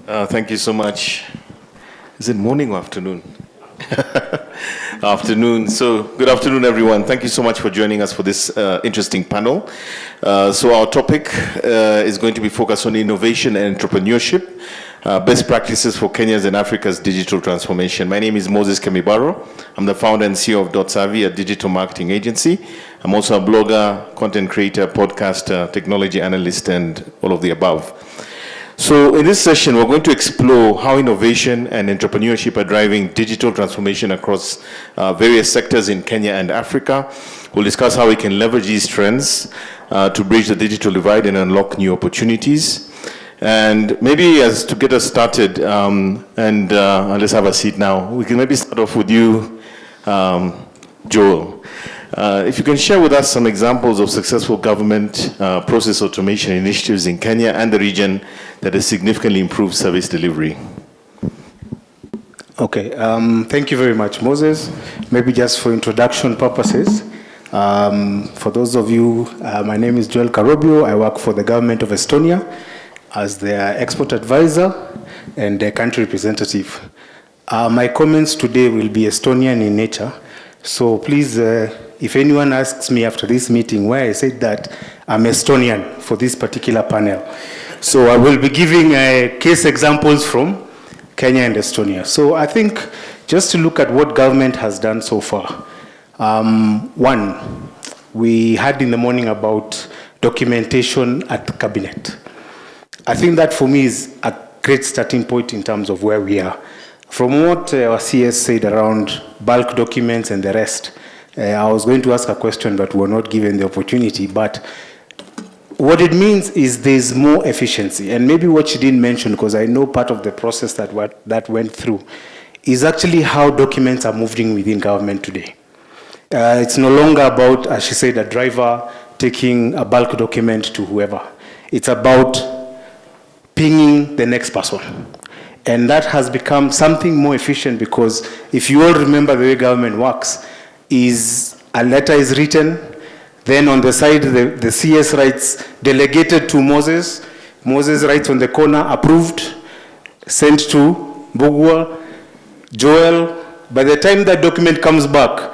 Thank you so much. Is it morning or afternoon? Afternoon. So, good afternoon, everyone. Thank you so much for joining us for this interesting panel. So, our topic is going to be focused on innovation and entrepreneurship, best practices for Kenya's and Africa's digital transformation. My name is Moses Kemibaro. I'm the founder and CEO of DotSavvy, a digital marketing agency. I'm also a blogger, content creator, podcaster, technology analyst, and all of the above. So in this session, we're going to explore how innovation and entrepreneurship are driving digital transformation across various sectors in Kenya and Africa. We'll discuss how we can leverage these trends to bridge the digital divide and unlock new opportunities. And maybe as to get us started, let's have a seat now. We can maybe start off with you, Joel. If you can share with us some examples of successful government process automation initiatives in Kenya and the region that has significantly improved service delivery. Okay, thank you very much, Moses. Maybe just for introduction purposes, for those of you, my name is Joel Karubiu. I work for the government of Estonia as their export advisor and their country representative. My comments today will be Estonian in nature, so please, if anyone asks me after this meeting why I said that I'm Estonian for this particular panel. So I will be giving case examples from Kenya and Estonia. So I think just to look at what government has done so far. One, we had in the morning about documentation at the cabinet. I think that for me is a great starting point in terms of where we are. From what our CS said around bulk documents and the rest, I was going to ask a question, but we were not given the opportunity. But what it means is there's more efficiency. And maybe what she didn't mention, because I know part of the process that went through, is actually how documents are moving within government today. It's no longer about, as she said, a driver taking a bulk document to whoever. It's about pinging the next person. And that has become something more efficient, because if you all remember the way government works, is a letter is written, then on the side the CS writes delegated to Moses, Moses writes on the corner approved, sent to Mbugua, Joel. By the time that document comes back,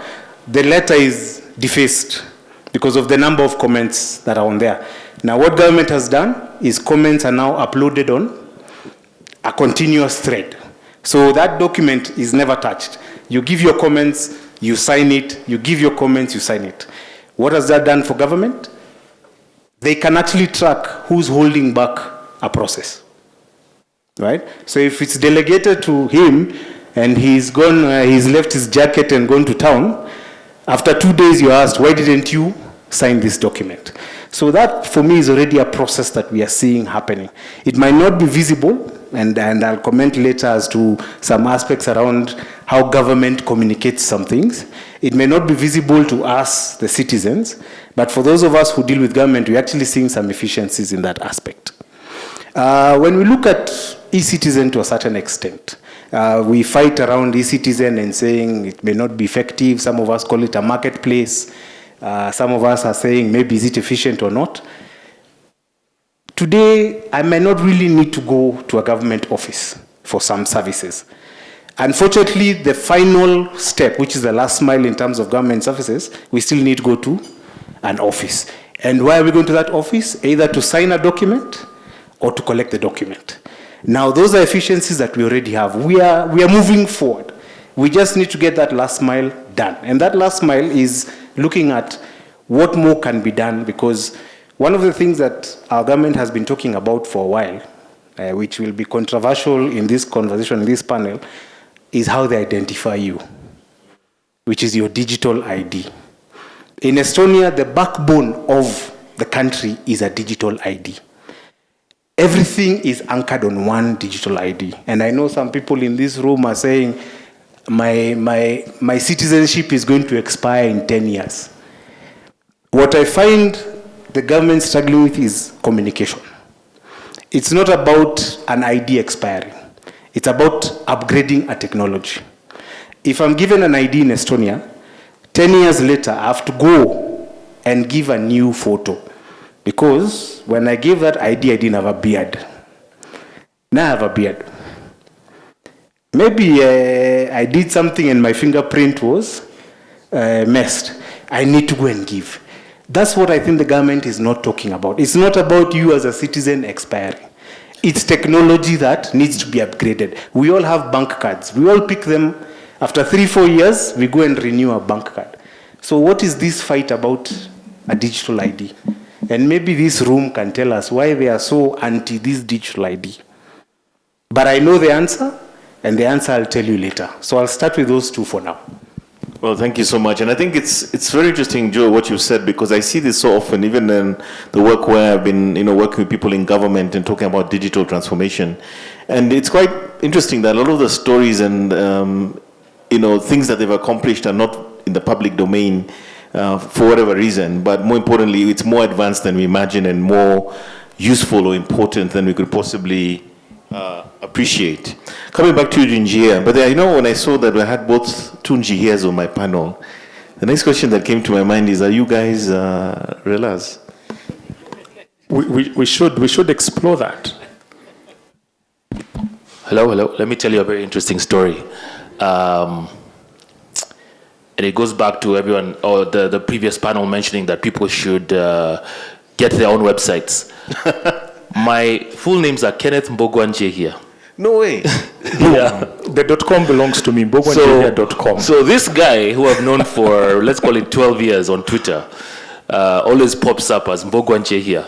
the letter is defaced because of the number of comments that are on there. Now what government has done is comments are now uploaded on a continuous thread. So that document is never touched. You give your comments, you sign it, you give your comments, you sign it. What has that done for government? They can actually track who's holding back a process, right? So if it's delegated to him and he's gone, he's left his jacket and gone to town, after 2 days you're asked, why didn't you sign this document? So that for me is already a process that we are seeing happening. It might not be visible, and I'll comment later as to some aspects around how government communicates some things. It may not be visible to us, the citizens, but for those of us who deal with government, we're actually seeing some efficiencies in that aspect. When we look at e-citizen to a certain extent, we fight around e-citizen and saying it may not be effective. Some of us call it a marketplace. Some of us are saying maybe is it efficient or not. Today, I may not really need to go to a government office for some services. Unfortunately, the final step, which is the last mile in terms of government services, we still need to go to an office. And why are we going to that office? Either to sign a document or to collect the document. Now, those are efficiencies that we already have. We are moving forward. We just need to get that last mile done. And that last mile is looking at what more can be done, because one of the things that our government has been talking about for a while, which will be controversial in this conversation, in this panel, is how they identify you, which is your digital ID. In Estonia, the backbone of the country is a digital ID. Everything is anchored on one digital ID. And I know some people in this room are saying, my citizenship is going to expire in 10 years. What I find the government struggling with is communication. It's not about an ID expiring. It's about upgrading a technology. If I'm given an ID in Estonia, 10 years later, I have to go and give a new photo. Because when I gave that ID, I didn't have a beard. Now I have a beard. Maybe I did something and my fingerprint was messed. I need to go and give. That's what I think the government is not talking about. It's not about you as a citizen expiring. It's technology that needs to be upgraded. We all have bank cards. We all pick them. After 3-4 years, we go and renew our bank card. So what is this fight about a digital ID? And maybe this room can tell us why they are so anti this digital ID. But I know the answer, and the answer I'll tell you later. So I'll start with those two for now. Well, thank you so much. And I think it's very interesting, Joe, what you said, because I see this so often, even in the work where I've been, working with people in government and talking about digital transformation. And it's quite interesting that a lot of the stories and, things that they've accomplished are not in the public domain for whatever reason. But more importantly, it's more advanced than we imagine and more useful or important than we could possibly appreciate. Coming back to Njihia, but when I saw that we had both two Njihias on my panel, the next question that came to my mind is, are you guys Relas? We should explore that. Hello. Let me tell you a very interesting story. And it goes back to everyone, or the previous panel mentioning that people should get their own websites. My full names are Kenneth, Mbugua, Njihia. No way. Yeah, the .com belongs to me, MbuguaNjihia.com. So this guy, who I've known for, let's call it 12 years on Twitter, always pops up as Mbugua Njihia.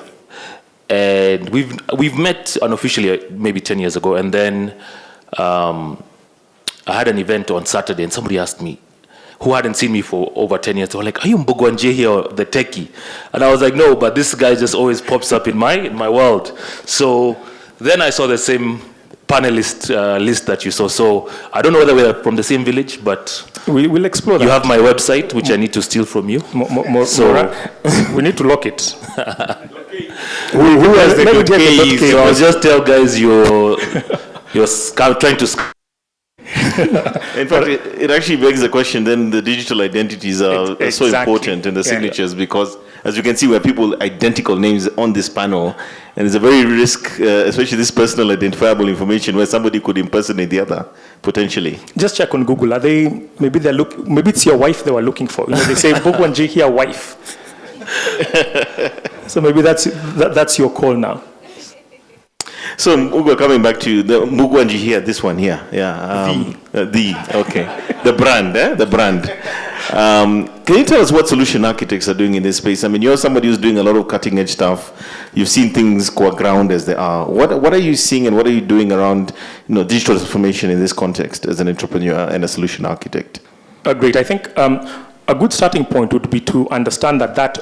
And we've met unofficially maybe 10 years ago. And then I had an event on Saturday, and somebody asked me, who hadn't seen me for over 10 years, they were like, are you Mbugua Njihia, the techie? And I was like, no, but this guy just always pops up in my world. So then I saw the same panelist list that you saw. So I don't know whether we're from the same village, but we'll explore that. You have my website, which I need to steal from you. We need to lock it. Who has the good keys? So I'll just tell guys you're trying to... In fact, it actually begs the question, then the digital identities are so important in the signatures, because as you can see, we have people identical names on this panel, and it's a very risk, especially this personal identifiable information where somebody could impersonate the other, potentially. Just check on Google. Maybe it's your wife they were looking for. They say Mbugua Njihia wife. So maybe that's your call now. So, Mbugua, coming back to the Mbugua Njihia, this one here. Yeah. The brand, The brand. Can you tell us what solution architects are doing in this space? I mean, you're somebody who's doing a lot of cutting edge stuff. You've seen things go aground as they are. What are you seeing and what are you doing around, digital transformation in this context as an entrepreneur and a solution architect? Great. I think a good starting point would be to understand that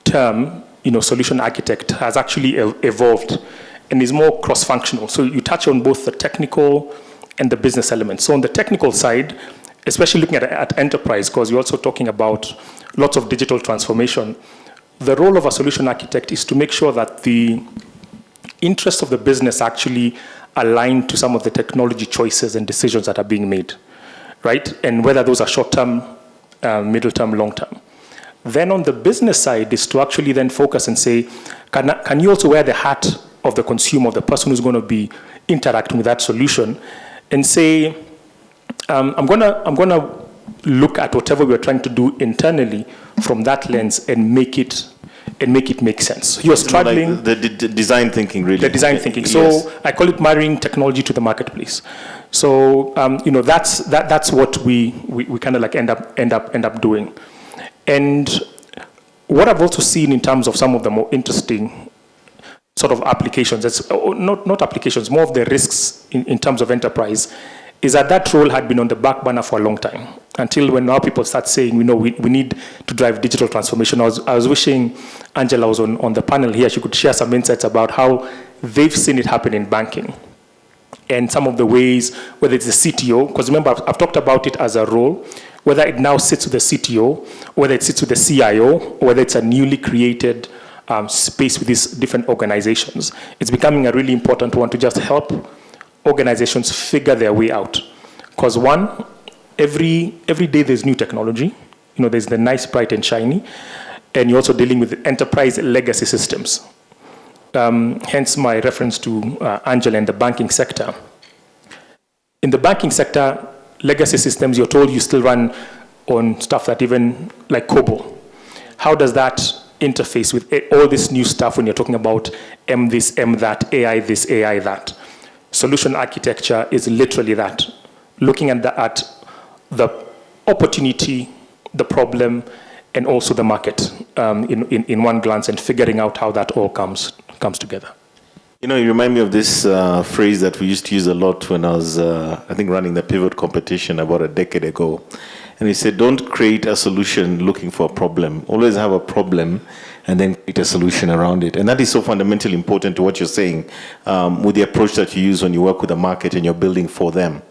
term, solution architect, has actually evolved and is more cross-functional. So you touch on both the technical and the business elements. So on the technical side, especially looking at enterprise, because you're also talking about lots of digital transformation, the role of a solution architect is to make sure that the interests of the business actually align to some of the technology choices and decisions that are being made, right? And whether those are short-term, middle-term, long-term. Then on the business side is to actually then focus and say, can you also wear the hat of the consumer, of the person who's going to be interacting with that solution, and say, I'm gonna look at whatever we're trying to do internally from that lens and make it make sense. You're struggling. Like the design thinking, really. The design thinking. So yes. I call it marrying technology to the marketplace. So that's what we kind of like end up doing. And what I've also seen in terms of some of the more interesting sort of applications, that's not applications, more of the risks in terms of enterprise, is that role had been on the back burner for a long time, until when now people start saying, we need to drive digital transformation. I was wishing Angela was on the panel here. She could share some insights about how they've seen it happen in banking and some of the ways, whether it's the CTO, because remember, I've talked about it as a role, whether it now sits with the CTO, whether it sits with the CIO, or whether it's a newly created space with these different organizations. It's becoming a really important one to just help organizations figure their way out. Because one, every day there's new technology. There's the nice, bright, and shiny. And you're also dealing with enterprise legacy systems. hence my reference to Angela and the banking sector. In the banking sector, legacy systems, you're told you still run on stuff that even like COBOL. How does that interface with all this new stuff when you're talking about M this, M that, AI this, AI that? Solution architecture is literally that, looking at the opportunity, the problem, and also the market in one glance, and figuring out how that all comes together. You know, you remind me of this phrase that we used to use a lot when I was, I think, running the pivot competition about a decade ago. And he said, don't create a solution looking for a problem. Always have a problem and then create a solution around it. And that is so fundamentally important to what you're saying with the approach that you use when you work with the market and you're building for them.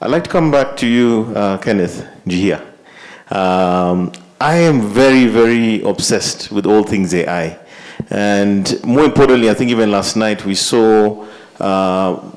I'd like to come back to you, Kenneth, Njihia. I am very, very obsessed with all things AI. And more importantly, I think even last night we saw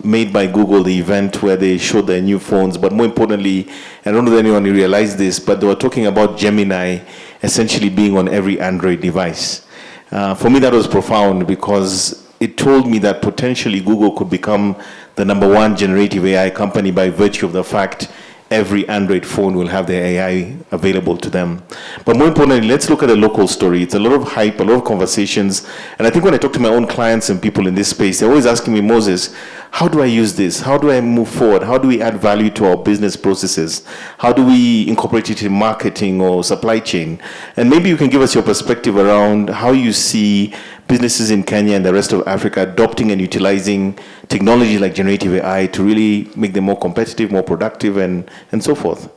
Made by Google, the event where they showed their new phones. But more importantly, I don't know if anyone realized this, but they were talking about Gemini essentially being on every Android device. For me, that was profound because it told me that potentially Google could become the #1 generative AI company by virtue of the fact every Android phone will have their AI available to them. But more importantly, let's look at the local story. It's a lot of hype, a lot of conversations. And I think when I talk to my own clients and people in this space, they're always asking me, Moses, how do I use this? How do I move forward? How do we add value to our business processes? How do we incorporate it in marketing or supply chain? And maybe you can give us your perspective around how you see businesses in Kenya and the rest of Africa adopting and utilizing technology like generative AI to really make them more competitive, more productive, and so forth.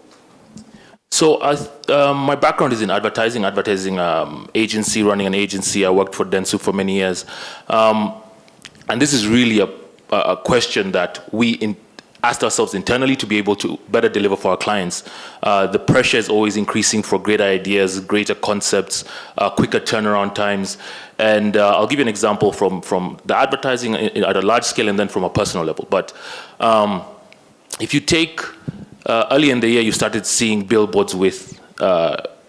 So my background is in advertising agency, running an agency. I worked for Dentsu for many years. And this is really a question that we asked ourselves internally to be able to better deliver for our clients. The pressure is always increasing for greater ideas, greater concepts, quicker turnaround times. And I'll give you an example from the advertising at a large scale and then from a personal level. But if you take early in the year, you started seeing billboards with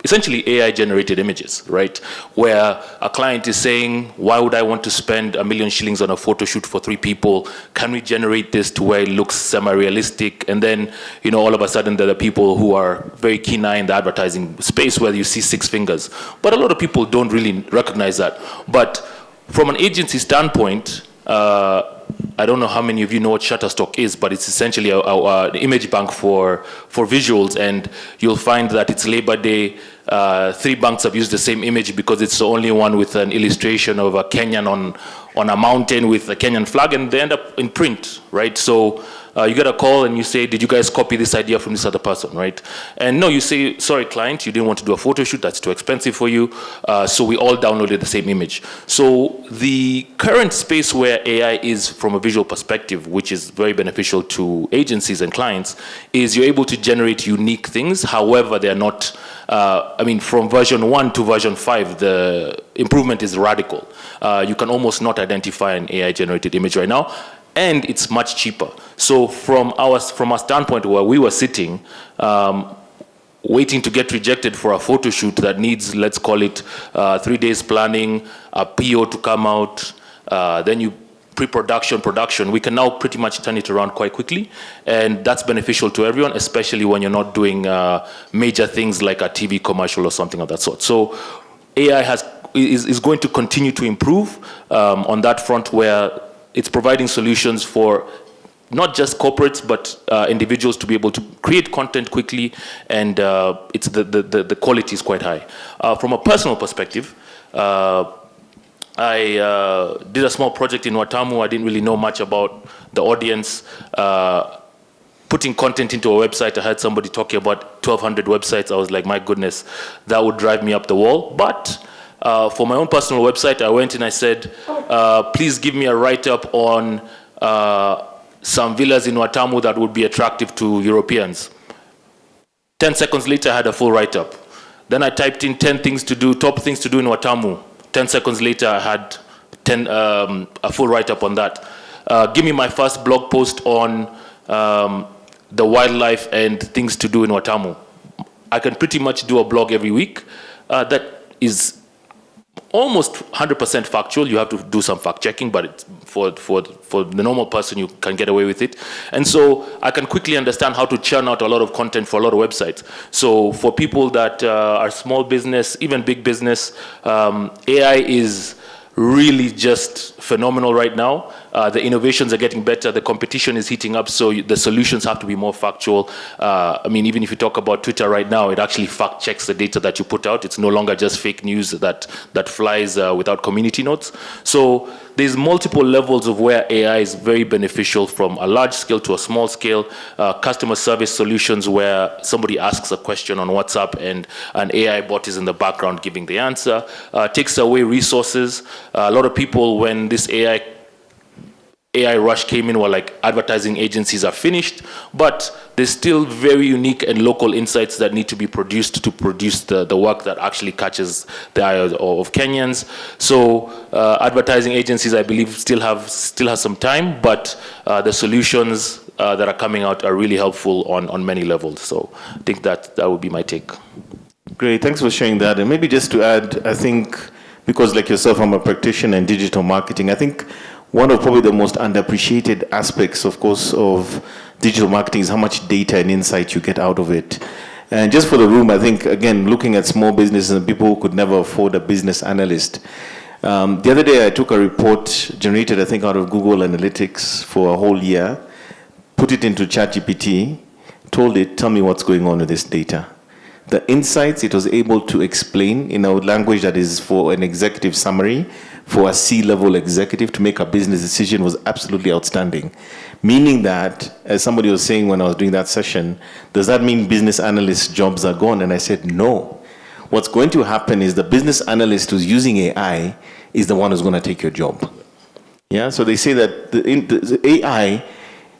essentially AI-generated images, right? Where a client is saying, why would I want to spend 1 million shillings on a photo shoot for 3 people? Can we generate this to where it looks semi-realistic? And then, you know, all of a sudden there are people who are very keen eye in the advertising space where you see 6 fingers. But a lot of people don't really recognize that. But from an agency standpoint, I don't know how many of you know what Shutterstock is, but it's essentially an image bank for visuals, and you'll find that it's Labor Day. 3 banks have used the same image because it's the only one with an illustration of a Kenyan on a mountain with a Kenyan flag, and they end up in print, right? So you get a call and you say, did you guys copy this idea from this other person, right? And no, you say, sorry, client, you didn't want to do a photo shoot, that's too expensive for you. So we all downloaded the same image. So the current space where AI is from a visual perspective, which is very beneficial to agencies and clients, is you're able to generate unique things. However, they're not, I mean, from version 1 to version 5, the improvement is radical. You can almost not identify an AI-generated image right now, and it's much cheaper. So from our standpoint where we were sitting, waiting to get rejected for a photo shoot that needs, let's call it 3 days planning, a PO to come out, then you pre-production, production, we can now pretty much turn it around quite quickly. And that's beneficial to everyone, especially when you're not doing major things like a TV commercial or something of that sort. So AI is going to continue to improve on that front, where it's providing solutions for not just corporates, but individuals to be able to create content quickly, and it's the quality is quite high. From a personal perspective, I did a small project in Watamu. I didn't really know much about the audience. Putting content into a website, I heard somebody talking about 1,200 websites. I was like, my goodness, that would drive me up the wall. But for my own personal website, I went and I said, please give me a write-up on some villas in Watamu that would be attractive to Europeans. 10 seconds later, I had a full write-up. Then I typed in 10 things to do, top things to do in Watamu. 10 seconds later, I had a full write-up on that. Give me my first blog post on the wildlife and things to do in Watamu. I can pretty much do a blog every week. That is almost 100% factual. You have to do some fact checking, but for the normal person, you can get away with it. And so I can quickly understand how to churn out a lot of content for a lot of websites. So for people that are small business, even big business, AI is really just phenomenal right now. The innovations are getting better. The competition is heating up, so the solutions have to be more factual. I mean, even if you talk about Twitter right now, it actually fact checks the data that you put out. It's no longer just fake news that flies without community notes. So there's multiple levels of where AI is very beneficial, from a large scale to a small scale. Customer service solutions where somebody asks a question on WhatsApp and an AI bot is in the background giving the answer. Takes away resources. A lot of people, when this AI rush came in, were like, advertising agencies are finished, but there's still very unique and local insights that need to be produced to produce the work that actually catches the eye of Kenyans. So advertising agencies, I believe, still has some time, but the solutions that are coming out are really helpful on many levels. So I think that would be my take. Great, thanks for sharing that. And maybe just to add, I think, because like yourself, I'm a practitioner in digital marketing, I think one of probably the most underappreciated aspects, of course, of digital marketing is how much data and insight you get out of it. And just for the room, I think, again, looking at small businesses and people who could never afford a business analyst. The other day, I took a report generated, I think, out of Google Analytics for a whole year, put it into ChatGPT, told it, tell me what's going on with this data. The insights it was able to explain in a language that is for an executive summary, for a C-level executive to make a business decision, was absolutely outstanding. Meaning that, as somebody was saying when I was doing that session, does that mean business analyst jobs are gone? And I said, no. What's going to happen is the business analyst who's using AI is the one who's going to take your job. Yeah, so they say that the AI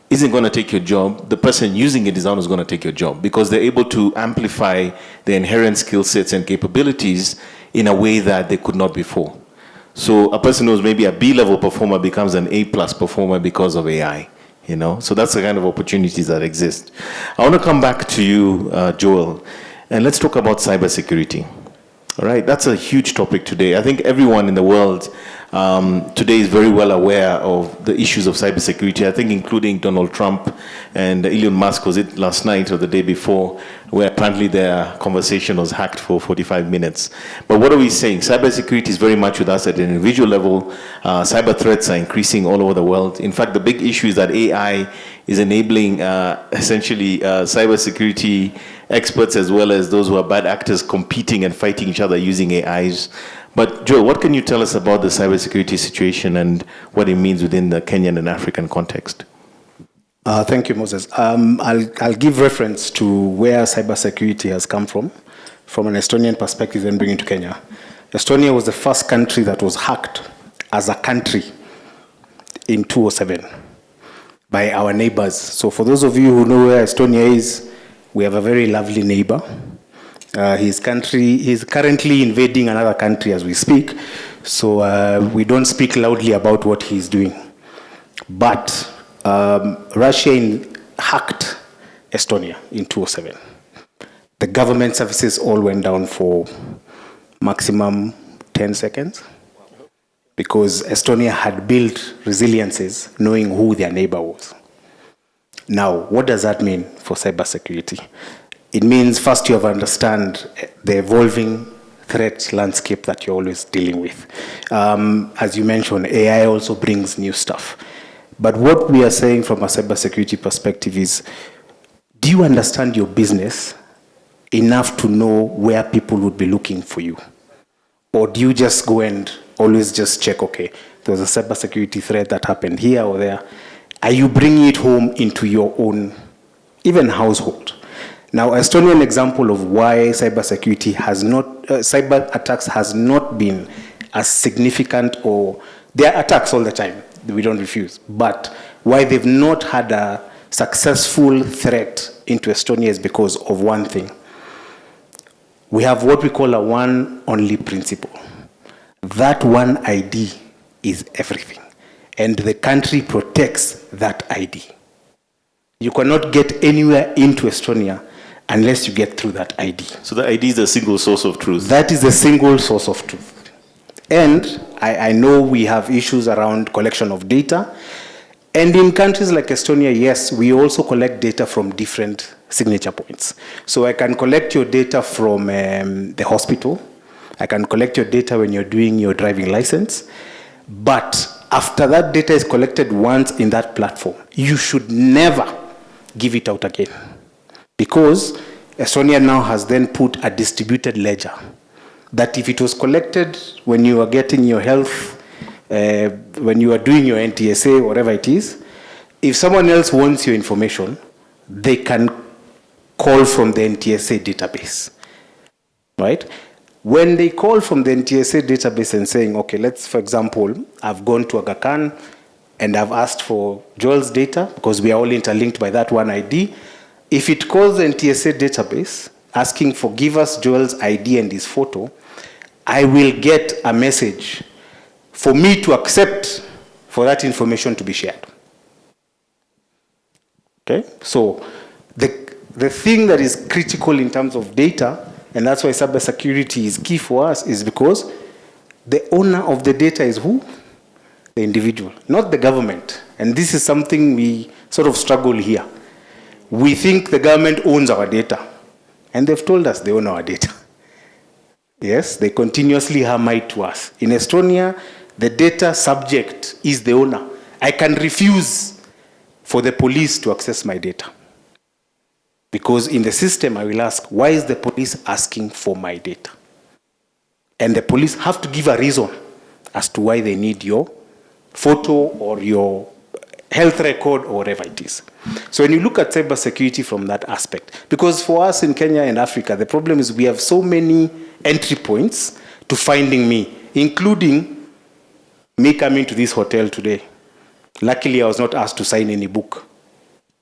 isn't going to take your job. The person using it is the one who's going to take your job, because they're able to amplify the inherent skill sets and capabilities in a way that they could not before. So a person who's maybe a B-level performer becomes an A+ performer because of AI, you know? So that's the kind of opportunities that exist. I want to come back to you, Joel, and let's talk about cybersecurity. All right, that's a huge topic today. I think everyone in the world today is very well aware of the issues of cybersecurity. I think including Donald Trump and Elon Musk, was it last night or the day before, where apparently their conversation was hacked for 45 minutes. But what are we saying? Cybersecurity is very much with us at an individual level. Cyber threats are increasing all over the world. In fact, the big issue is that AI is enabling essentially cybersecurity experts as well as those who are bad actors competing and fighting each other using AIs. But Joel, what can you tell us about the cybersecurity situation and what it means within the Kenyan and African context? Thank you, Moses. I'll give reference to where cybersecurity has come from an Estonian perspective, and bring it to Kenya. Estonia was the first country that was hacked as a country in 2007 by our neighbors. So for those of you who know where Estonia is, we have a very lovely neighbor. He's currently invading another country as we speak, so we don't speak loudly about what he's doing. But Russia hacked Estonia in 2007. The government services all went down for maximum 10 seconds because Estonia had built resiliences knowing who their neighbor was. Now, what does that mean for cybersecurity? It means first you have to understand the evolving threat landscape that you're always dealing with. As you mentioned, AI also brings new stuff. But what we are saying from a cybersecurity perspective is, do you understand your business enough to know where people would be looking for you? Or do you just go and always just check, okay, there was a cybersecurity threat that happened here or there? Are you bringing it home into your own, even household? Now, Estonian example of why cybersecurity has not, cyber attacks has not been as significant, or there are attacks all the time, we don't refuse, but why they've not had a successful threat into Estonia is because of one thing. We have what we call a one only principle. That one ID is everything. And the country protects that ID. You cannot get anywhere into Estonia unless you get through that ID. So the ID is the single source of truth. That is the single source of truth. And I know we have issues around collection of data. And in countries like Estonia, yes, we also collect data from different signature points. So I can collect your data from the hospital. I can collect your data when you're doing your driving license. But after that data is collected once in that platform, you should never give it out again. Because Estonia now has then put a distributed ledger that if it was collected when you are getting your health, when you are doing your NTSA, whatever it is, if someone else wants your information, they can call from the NTSA database, right? When they call from the NTSA database and saying, okay, let's, for example, I've gone to Aga Khan and I've asked for Joel's data because we are all interlinked by that one ID. If it calls the NTSA database asking for give us Joel's ID and his photo, I will get a message for me to accept for that information to be shared. Okay? So the thing that is critical in terms of data, and that's why cybersecurity is key for us, is because the owner of the data is who? The individual, not the government. And this is something we sort of struggle here. We think the government owns our data, and they've told us they own our data. Yes, they continuously hammer it to us. In Estonia, the data subject is the owner. I can refuse for the police to access my data. Because in the system, I will ask, why is the police asking for my data? And the police have to give a reason as to why they need your photo or your health record or whatever it is. So when you look at cybersecurity from that aspect, because for us in Kenya and Africa, the problem is we have so many entry points to finding me, including me coming to this hotel today. Luckily, I was not asked to sign any book.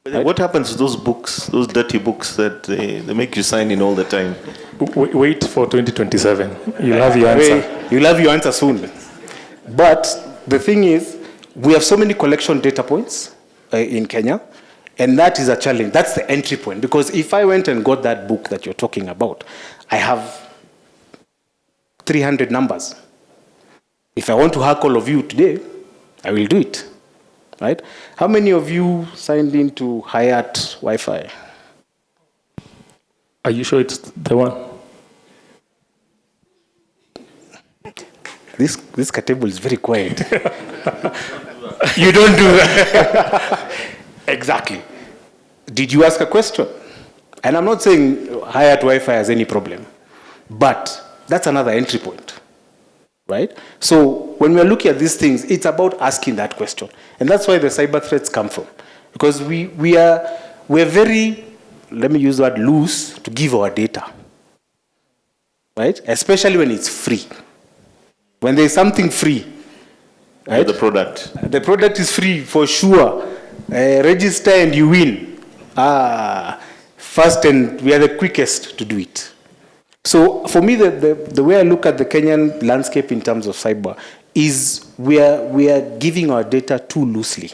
Right? What happens to those books, those dirty books that they make you sign in all the time? Wait for 2027. You'll have your answer. You'll have your answer soon. But the thing is, we have so many collection data points in Kenya, and that is a challenge. That's the entry point. Because if I went and got that book that you're talking about, I have 300 numbers. If I want to hack all of you today, I will do it. Right? How many of you signed into Hyatt Wi-Fi? Are you sure it's the one? This table is very quiet. You don't do that. Exactly. Did you ask a question? And I'm not saying Hyatt Wi-Fi has any problem, but that's another entry point. Right? So when we're looking at these things, it's about asking that question. And that's where the cyber threats come from. Because we're very, let me use the word, loose to give our data. Right? Especially when it's free. When there's something free. Right? The product. The product is free for sure. Register and you win. First, and we are the quickest to do it. So for me, the way I look at the Kenyan landscape in terms of cyber is we are giving our data too loosely.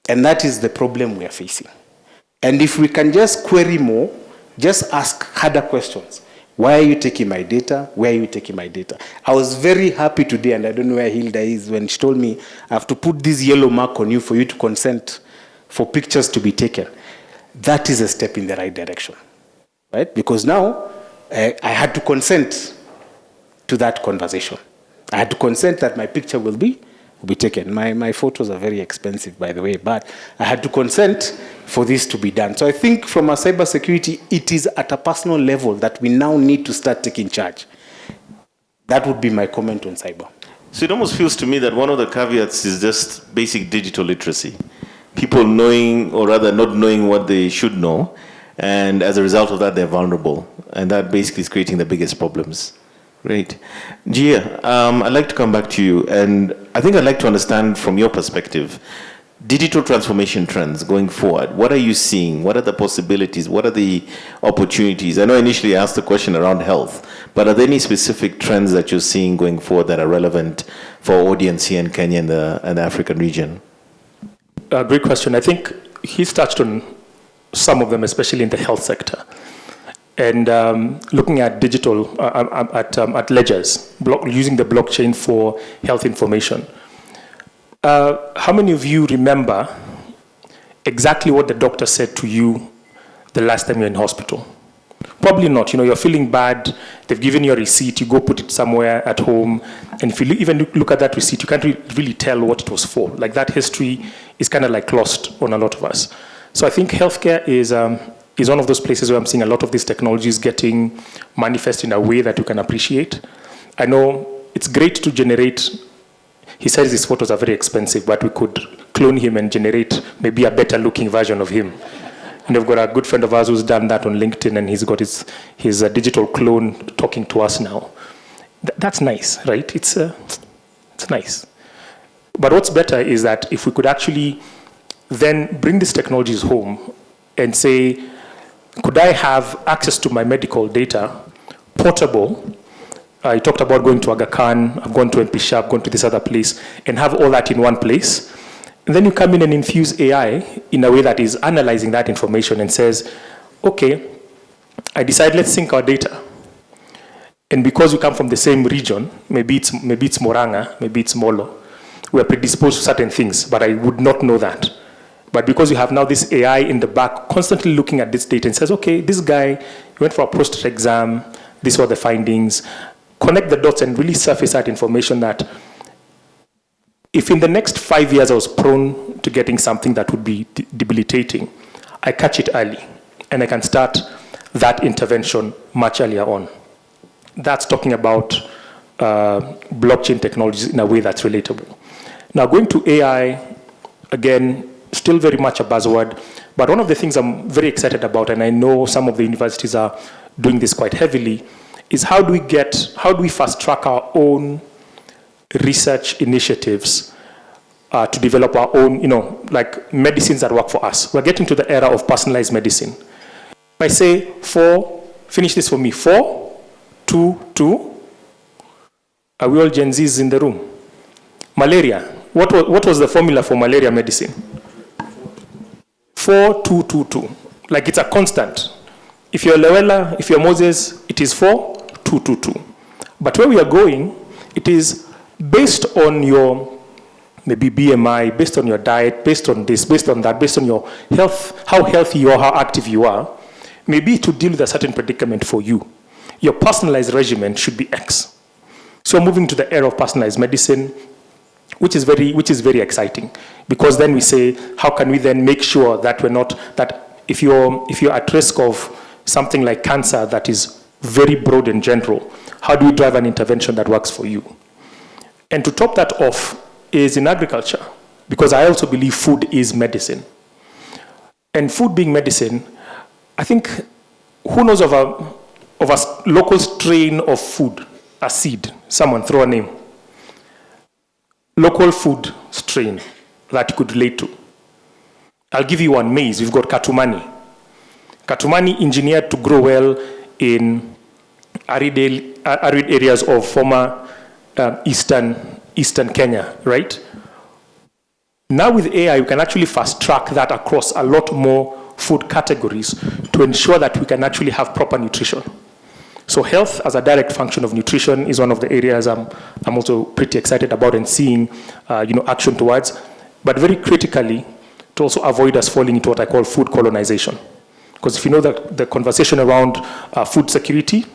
And that is the problem we are facing. And if we can just query more, just ask harder questions. Why are you taking my data? Where are you taking my data? I was very happy today, and I don't know where Hilda is, when she told me, I have to put this yellow mark on you for you to consent for pictures to be taken. That is a step in the right direction. Right? Because now, I had to consent to that conversation. I had to consent that my picture will be taken. My photos are very expensive, by the way, but I had to consent for this to be done. So I think from a cybersecurity, it is at a personal level that we now need to start taking charge. That would be my comment on cyber. So it almost feels to me that one of the caveats is just basic digital literacy. People knowing, or rather not knowing what they should know, and as a result of that, they're vulnerable. And that basically is creating the biggest problems. Great. Njihia, I'd like to come back to you. And I think I'd like to understand from your perspective, digital transformation trends going forward. What are you seeing? What are the possibilities? What are the opportunities? I know initially I asked the question around health, but are there any specific trends that you're seeing going forward that are relevant for our audience here in Kenya and the African region? Great question. I think he's touched on some of them, especially in the health sector. and looking at digital, at ledgers, using the blockchain for health information. How many of you remember exactly what the doctor said to you the last time you're in hospital? Probably not. You're feeling bad. They've given you a receipt. You go put it somewhere at home. And if you even look at that receipt, you can't really tell what it was for. Like, that history is kind of like lost on a lot of us. So I think healthcare is one of those places where I'm seeing a lot of these technologies getting manifest in a way that you can appreciate. I know it's great to generate. He says his photos are very expensive, but we could clone him and generate maybe a better looking version of him. And we've got a good friend of ours who's done that on LinkedIn, and he's got his digital clone talking to us now. That's nice, right? It's nice. But what's better is that if we could actually then bring these technologies home and say, could I have access to my medical data, portable? I talked about going to Aga Khan, I've gone to MP Sharp, gone to this other place, and have all that in one place. And then you come in and infuse AI in a way that is analyzing that information and says, okay, I decide let's sync our data. And because we come from the same region, maybe it's Moranga, maybe it's Molo, we're predisposed to certain things, but I would not know that. But because you have now this AI in the back constantly looking at this data and says, okay, this guy went for a prostate exam, these were the findings, connect the dots and really surface that information that if in the next 5 years I was prone to getting something that would be debilitating, I catch it early and I can start that intervention much earlier on. That's talking about blockchain technologies in a way that's relatable. Now, going to AI, again, still very much a buzzword, but one of the things I'm very excited about, and I know some of the universities are doing this quite heavily, is how do we fast track our own research initiatives to develop our own, like medicines that work for us. We're getting to the era of personalized medicine. If I say finish this for me, 4, 2, 2, are we all Gen Zs in the room? Malaria, what was the formula for malaria medicine? 4, 2, 2, 2. Like, it's a constant. If you're Lewella, if you're Moses, it is 4, 2, 2, 2. But where we are going, it is based on your maybe BMI, based on your diet, based on this, based on that, based on your health, how healthy you are, how active you are, maybe to deal with a certain predicament for you. Your personalized regimen should be X. So moving to the era of personalized medicine, which is very exciting, because then we say, how can we then make sure that we're not, that if you're at risk of something like cancer that is very broad and general, how do we drive an intervention that works for you? And to top that off is in agriculture, because I also believe food is medicine. And food being medicine, I think, who knows of a local strain of food, a seed, someone throw a name. Local food strain that you could relate to. I'll give you one, maize. We've got katumani. Katumani engineered to grow well in arid areas of former eastern Kenya, right? Now with AI, we can actually fast track that across a lot more food categories to ensure that we can actually have proper nutrition. So health as a direct function of nutrition is one of the areas I'm also pretty excited about and seeing action towards, but very critically to also avoid us falling into what I call food colonization. Because if you know that the conversation around food security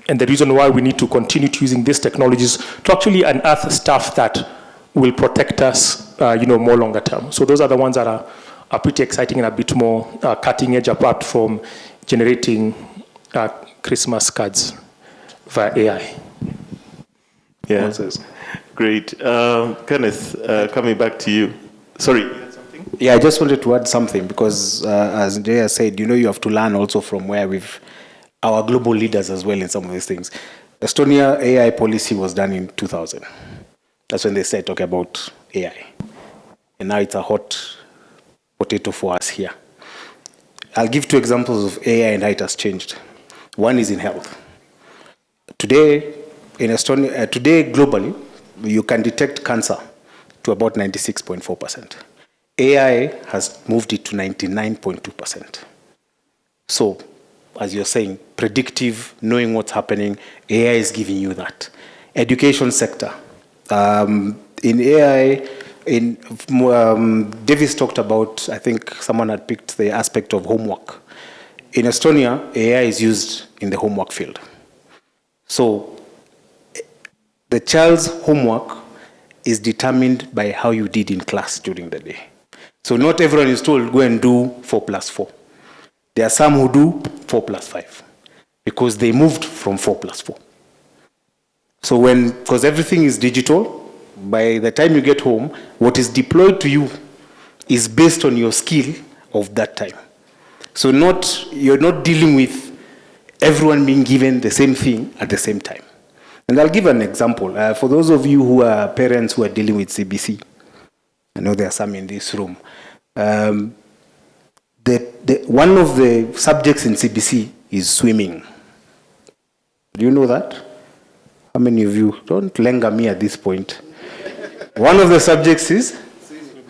and the reason why we need to continue to using these technologies to actually unearth stuff that will protect us more longer term. So those are the ones that are pretty exciting and a bit more cutting edge apart from generating Christmas cards via AI. Yeah, great. Kenneth, coming back to you. Sorry. Yeah, I just wanted to add something because, as Njihia said, you have to learn also from where our global leaders as well in some of these things. Estonia AI policy was done in 2000. That's when they started talking about AI. And now it's a hot potato for us here. I'll give 2 examples of AI and how it has changed. One is in health. Today, in Estonia, globally, you can detect cancer to about 96.4%. AI has moved it to 99.2%. So as you're saying, predictive, knowing what's happening. AI is giving you that. Education sector. In AI, Davis talked about, I think someone had picked the aspect of homework. In Estonia, AI is used in the homework field. So the child's homework is determined by how you did in class during the day. So not everyone is told, go and do 4+4. There are some who do 4+5 because they moved from 4+4. So because everything is digital, by the time you get home, what is deployed to you is based on your skill of that time. So you're not dealing with everyone being given the same thing at the same time. And I'll give an example. For those of you who are parents who are dealing with CBC, I know there are some in this room. One of the subjects in CBC is swimming. Do you know that? How many of you? Don't linger me at this point. One of the subjects is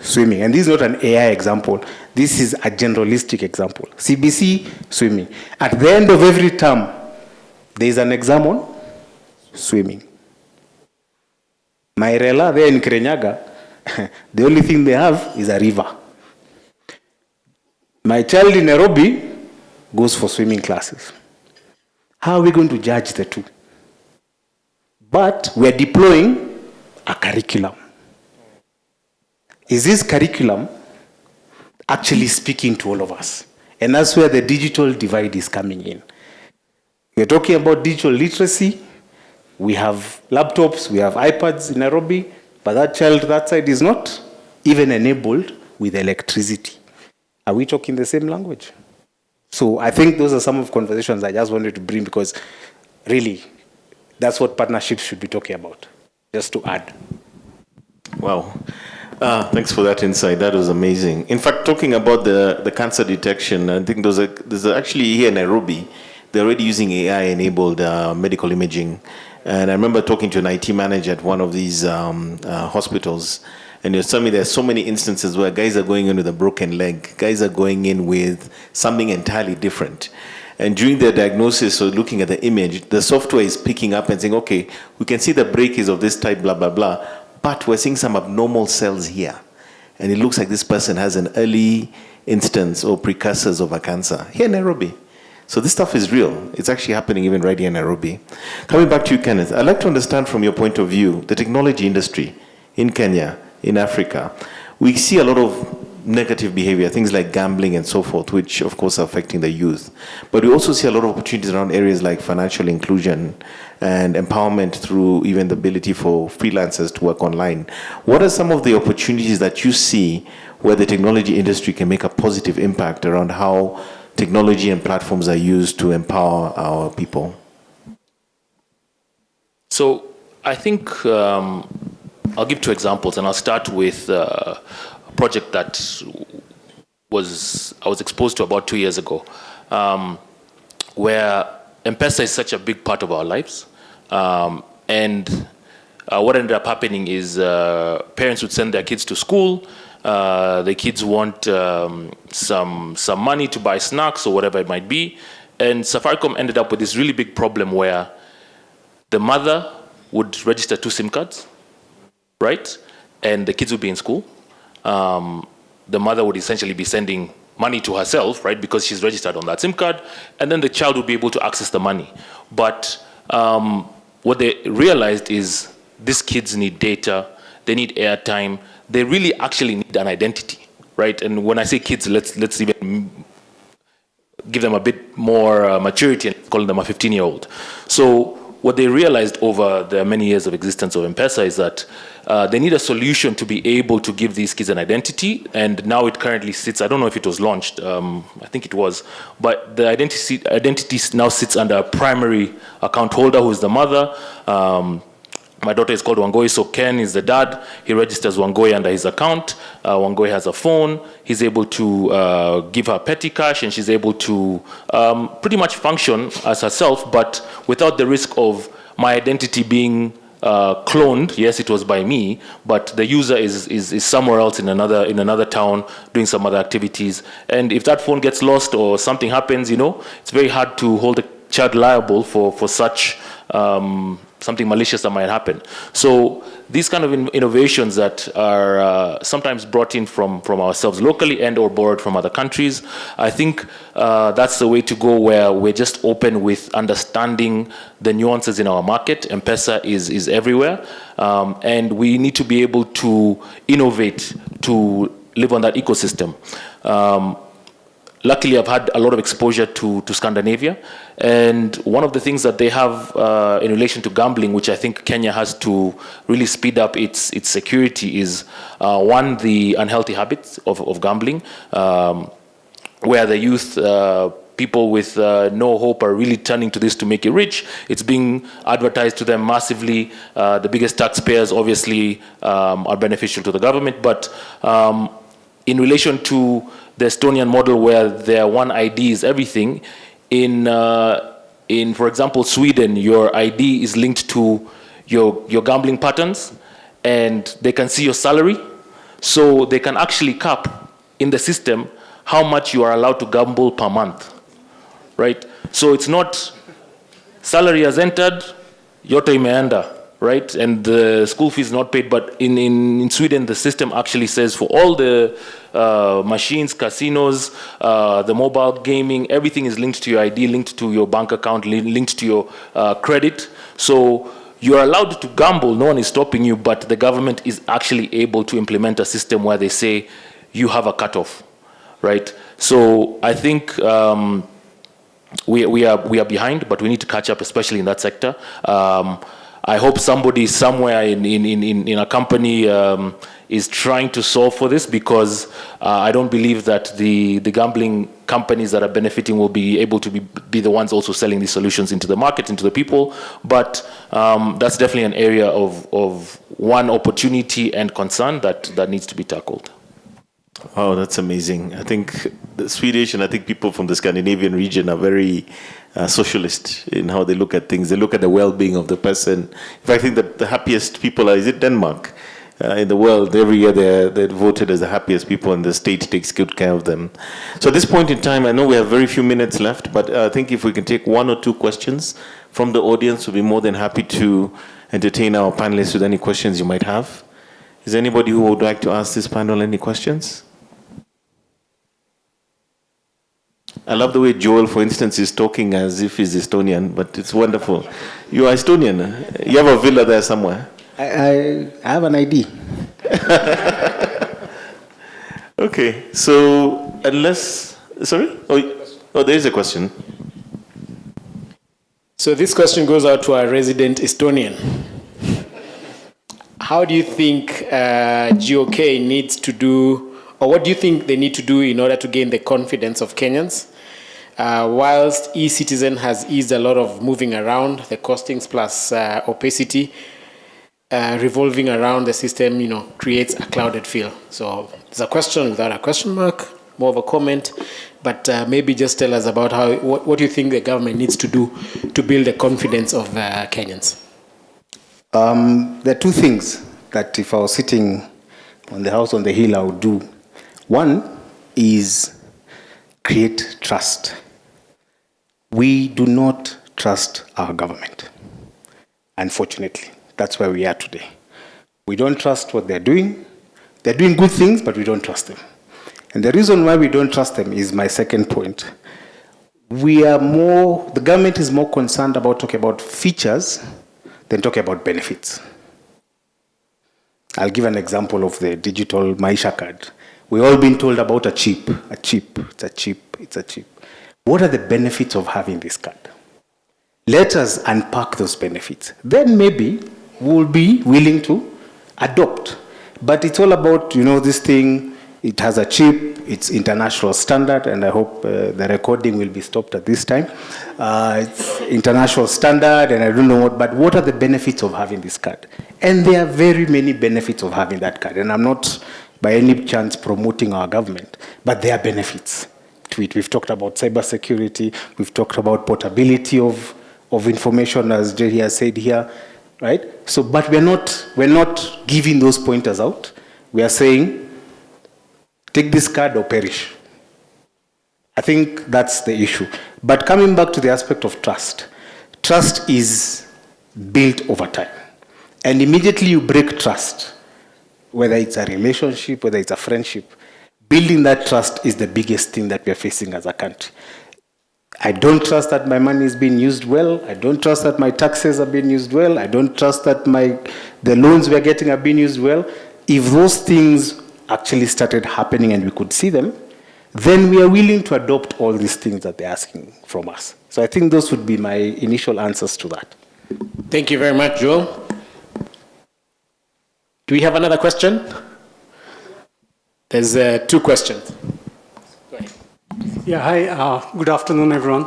swimming. And this is not an AI example. This is a generalistic example. CBC, swimming. At the end of every term, there is an exam on swimming. Mairela, there in Kirinyaga, the only thing they have is a river. My child in Nairobi goes for swimming classes. How are we going to judge the two? But we're deploying a curriculum. Is this curriculum actually speaking to all of us? And that's where the digital divide is coming in. We're talking about digital literacy. We have laptops, we have iPads in Nairobi, but that child that side is not even enabled with electricity. Are we talking the same language? So I think those are some of the conversations I just wanted to bring because really, that's what partnerships should be talking about, just to add. Wow. Thanks for that insight. That was amazing. In fact, talking about the cancer detection, I think there's actually here in Nairobi, they're already using AI-enabled medical imaging. And I remember talking to an IT manager at one of these hospitals, and you're telling me there's so many instances where guys are going in with a broken leg, guys are going in with something entirely different. And during their diagnosis or looking at the image, the software is picking up and saying, okay, we can see the break is of this type, blah, blah, blah, but we're seeing some abnormal cells here. And it looks like this person has an early instance or precursors of a cancer here in Nairobi. So this stuff is real. It's actually happening even right here in Nairobi. Coming back to you, Kenneth, I'd like to understand from your point of view, the technology industry in Kenya, in Africa, we see a lot of negative behavior, things like gambling and so forth, which of course are affecting the youth. But we also see a lot of opportunities around areas like financial inclusion and empowerment through even the ability for freelancers to work online. What are some of the opportunities that you see where the technology industry can make a positive impact around how technology and platforms are used to empower our people? So I think I'll give two examples, and I'll start with a project that I was exposed to about 2 years ago, where M-Pesa is such a big part of our lives. And what ended up happening is parents would send their kids to school. The kids want some money to buy snacks or whatever it might be. And Safaricom ended up with this really big problem where the mother would register 2 SIM cards, right? And the kids would be in school. The mother would essentially be sending money to herself, right? Because she's registered on that SIM card. And then the child would be able to access the money. But what they realized is these kids need data, they need airtime, they really actually need an identity, right? And when I say kids, let's even give them a bit more maturity and call them a 15-year-old. So what they realized over the many years of existence of M-Pesa is that they need a solution to be able to give these kids an identity. And now it currently sits, I don't know if it was launched, I think it was, but the identity now sits under a primary account holder who is the mother. My daughter is called Wangoi, so Ken is the dad. He registers Wangoi under his account. Wangoi has a phone. He's able to give her petty cash, and she's able to pretty much function as herself, but without the risk of my identity being cloned. Yes, it was by me, but the user is somewhere else in another town doing some other activities. And if that phone gets lost or something happens, it's very hard to hold the child liable for such something malicious that might happen. So these kind of innovations that are sometimes brought in from ourselves locally and or borrowed from other countries, I think that's the way to go, where we're just open with understanding the nuances in our market. M-Pesa is everywhere, and we need to be able to innovate to live on that ecosystem. Luckily, I've had a lot of exposure to Scandinavia, and one of the things that they have in relation to gambling, which I think Kenya has to really speed up its security, is one, the unhealthy habits of gambling, where the youth, people with no hope, are really turning to this to make it rich. It's being advertised to them massively. The biggest taxpayers obviously are beneficial to the government, but in relation to the Estonian model, where their one ID is everything, in for example, Sweden, your ID is linked to your gambling patterns, and they can see your salary, so they can actually cap in the system how much you are allowed to gamble per month, right? So it's not salary has entered, yote imeenda, right? And the school fees is not paid, but in Sweden, the system actually says for all the machines, casinos, the mobile gaming, everything is linked to your ID, linked to your bank account, linked to your credit. So you're allowed to gamble, no one is stopping you, but the government is actually able to implement a system where they say you have a cutoff, right? So I think we are behind, but we need to catch up, especially in that sector. I hope somebody somewhere in a company is trying to solve for this, because I don't believe that the gambling companies that are benefiting will be able to be the ones also selling these solutions into the market, into the people. But that's definitely an area of one opportunity and concern that needs to be tackled. Oh, that's amazing. I think the Swedish and I think people from the Scandinavian region are very socialist in how they look at things. They look at the well-being of the person. In fact, I think that the happiest people are, is it Denmark? In the world, every year they're voted as the happiest people, and the state takes good care of them. So at this point in time, I know we have very few minutes left, but I think if we can take one or two questions from the audience, we'll be more than happy to entertain our panelists with any questions you might have. Is there anybody who would like to ask this panel any questions? I love the way Joel, for instance, is talking as if he's Estonian, but it's wonderful. You are Estonian. You have a villa there somewhere. I have an ID. Okay, so unless... Sorry? Oh, there is a question. So this question goes out to our resident Estonian. How do you think GOK needs to do, or what do you think they need to do in order to gain the confidence of Kenyans? Whilst e-citizen has eased a lot of moving around, the costings plus opacity, revolving around the system, creates a clouded feel. So it's a question without a question mark, more of a comment, but maybe just tell us about what do you think the government needs to do to build the confidence of Kenyans? There are two things that if I was sitting on the house on the hill, I would do. One is create trust. We do not trust our government. Unfortunately, that's where we are today. We don't trust what they're doing. They're doing good things, but we don't trust them. And the reason why we don't trust them is my second point. The government is more concerned about talking about features than talking about benefits. I'll give an example of the digital Maisha card. We've all been told about a chip. It's a chip. What are the benefits of having this card? Let us unpack those benefits. Then maybe we'll be willing to adopt. But it's all about, this thing, it has a chip, it's international standard, and I hope the recording will be stopped at this time. It's international standard, and I don't know but what are the benefits of having this card? And there are very many benefits of having that card. And I'm not by any chance promoting our government, but there are benefits to it. We've talked about cybersecurity, we've talked about portability of information, as Njihia said here. right? So, but we're not giving those pointers out. We are saying, take this card or perish. I think that's the issue. But coming back to the aspect of trust, trust is built over time. And immediately you break trust, whether it's a relationship, whether it's a friendship, building that trust is the biggest thing that we're facing as a country. I don't trust that my money is being used well. I don't trust that my taxes are being used well. I don't trust that the loans we're getting are being used well. If those things actually started happening and we could see them, then we are willing to adopt all these things that they're asking from us. So I think those would be my initial answers to that. Thank you very much, Joel. Do we have another question? There's 2 questions. Go ahead. Yeah, hi. Good afternoon, everyone.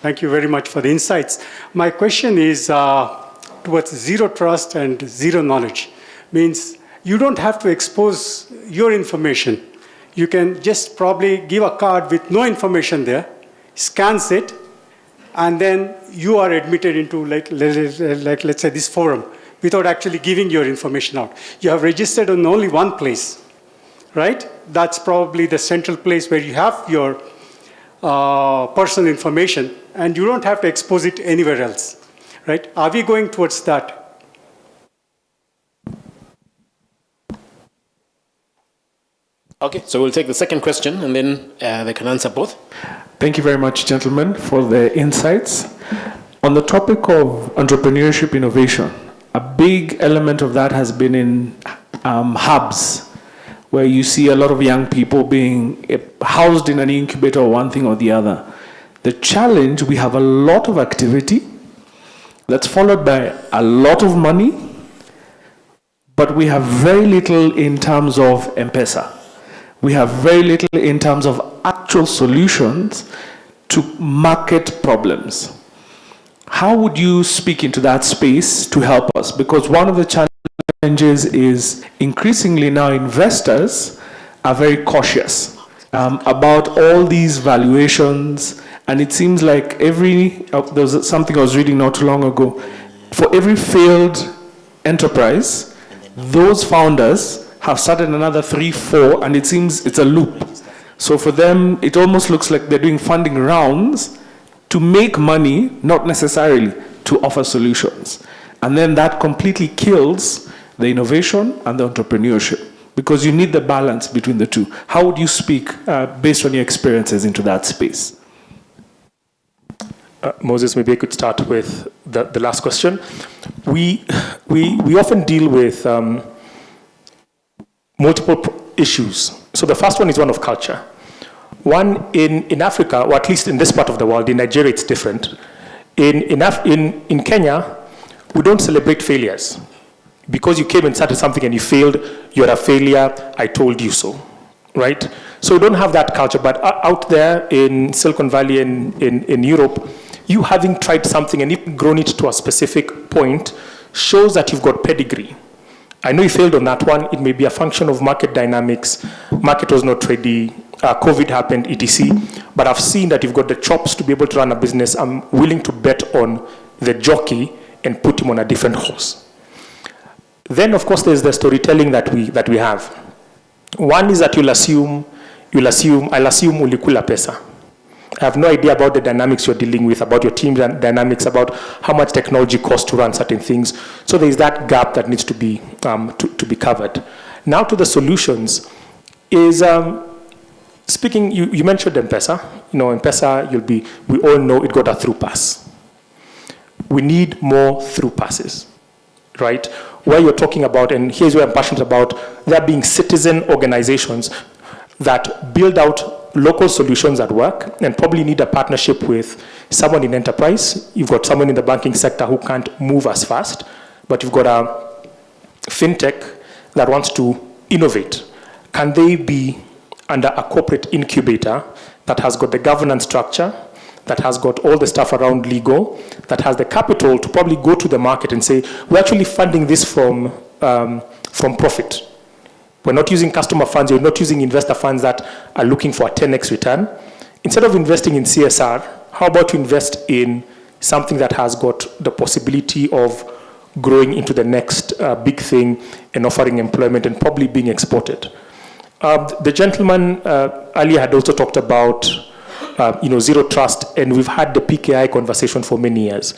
Thank you very much for the insights. My question is towards zero trust and zero knowledge. Means you don't have to expose your information. You can just probably give a card with no information there, scans it, and then you are admitted into, let's say, this forum without actually giving your information out. You have registered in only one place, right? That's probably the central place where you have your personal information, and you don't have to expose it anywhere else, right? Are we going towards that? Okay, so we'll take the second question, and then they can answer both. Thank you very much, gentlemen, for the insights. On the topic of entrepreneurship innovation, a big element of that has been in hubs, where you see a lot of young people being housed in an incubator or one thing or the other. The challenge, we have a lot of activity that's followed by a lot of money, but we have very little in terms of M-Pesa. We have very little in terms of actual solutions to market problems. How would you speak into that space to help us? Because one of the challenges is increasingly now investors are very cautious about all these valuations, and it seems like there was something I was reading not too long ago. For every failed enterprise, those founders have started another 3, 4, and it seems it's a loop. So for them, it almost looks like they're doing funding rounds to make money, not necessarily to offer solutions. And then that completely kills the innovation and the entrepreneurship, because you need the balance between the two. How would you speak, based on your experiences, into that space? Moses, maybe I could start with the last question. We often deal with multiple issues. So the first one is one of culture. One, in Africa, or at least in this part of the world, in Nigeria it's different. In Kenya, we don't celebrate failures. Because you came and started something and you failed, you're a failure, I told you so, right? So we don't have that culture, but out there in Silicon Valley and in Europe, you having tried something and even grown it to a specific point shows that you've got pedigree. I know you failed on that one. It may be a function of market dynamics. Market was not ready. COVID happened, etc. But I've seen that you've got the chops to be able to run a business. I'm willing to bet on the jockey and put him on a different horse. Then, of course, there's the storytelling that we have. One is that I'll assume ulikula pesa. I have no idea about the dynamics you're dealing with, about your team dynamics, about how much technology costs to run certain things. So there's that gap that needs to be covered. Now to the solutions is, speaking, you mentioned M-Pesa. M-Pesa, we all know it got a through pass. We need more through passes, right? Where you're talking about, and here's where I'm passionate about, there being citizen organizations that build out local solutions at work and probably need a partnership with someone in enterprise. You've got someone in the banking sector who can't move as fast, but you've got a fintech that wants to innovate. Can they be under a corporate incubator that has got the governance structure, that has got all the stuff around legal, that has the capital to probably go to the market and say, we're actually funding this from profit. We're not using customer funds, you're not using investor funds that are looking for a 10x return. Instead of investing in CSR, how about you invest in something that has got the possibility of growing into the next big thing and offering employment and probably being exported. The gentleman earlier had also talked about zero trust, and we've had the PKI conversation for many years.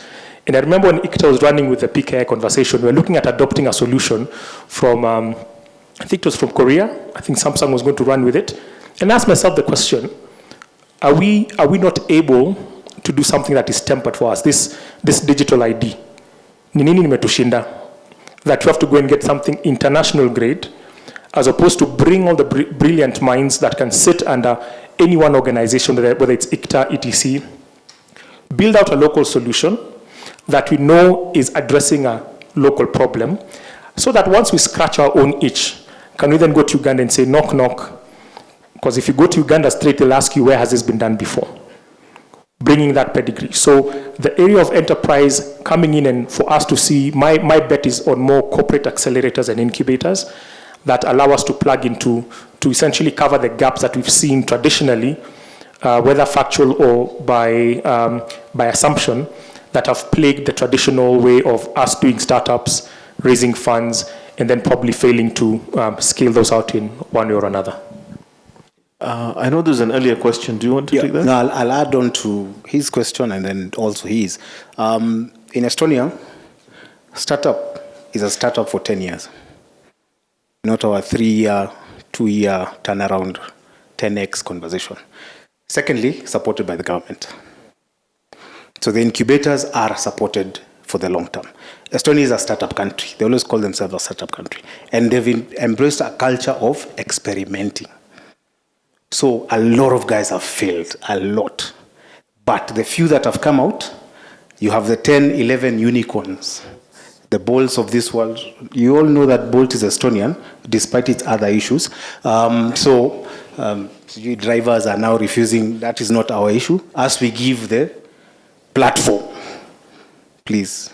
And I remember when ICTA was running with the PKI conversation, we were looking at adopting a solution from, I think it was from Korea. I think Samsung was going to run with it. And I asked myself the question, are we not able to do something that is tempered for us, this digital ID? Ni nini nimetushinda? That you have to go and get something international grade, as opposed to bring all the brilliant minds that can sit under any one organization, whether it's ICTA, ETC, build out a local solution that we know is addressing a local problem, so that once we scratch our own itch, can we then go to Uganda and say, knock, knock? Because if you go to Uganda straight, they'll ask you, where has this been done before? Bringing that pedigree. So the area of enterprise coming in, and for us to see, my bet is on more corporate accelerators and incubators that allow us to plug into, to essentially cover the gaps that we've seen traditionally, whether factual or by assumption, that have plagued the traditional way of us doing startups, raising funds, and then probably failing to scale those out in one way or another. I know there's an earlier question. Do you want to take that? No, I'll add on to his question and then also his. In Estonia, startup is a startup for 10 years. Not our 3-year, 2-year turnaround, 10x conversation. Secondly, supported by the government. So the incubators are supported for the long term. Estonia is a startup country. They always call themselves a startup country. And they've embraced a culture of experimenting. So a lot of guys have failed, a lot. But the few that have come out, you have the 10, 11 unicorns. The Bolts of this world. You all know that Bolt is Estonian, despite its other issues. You drivers are now refusing. That is not our issue. As we give the platform, please,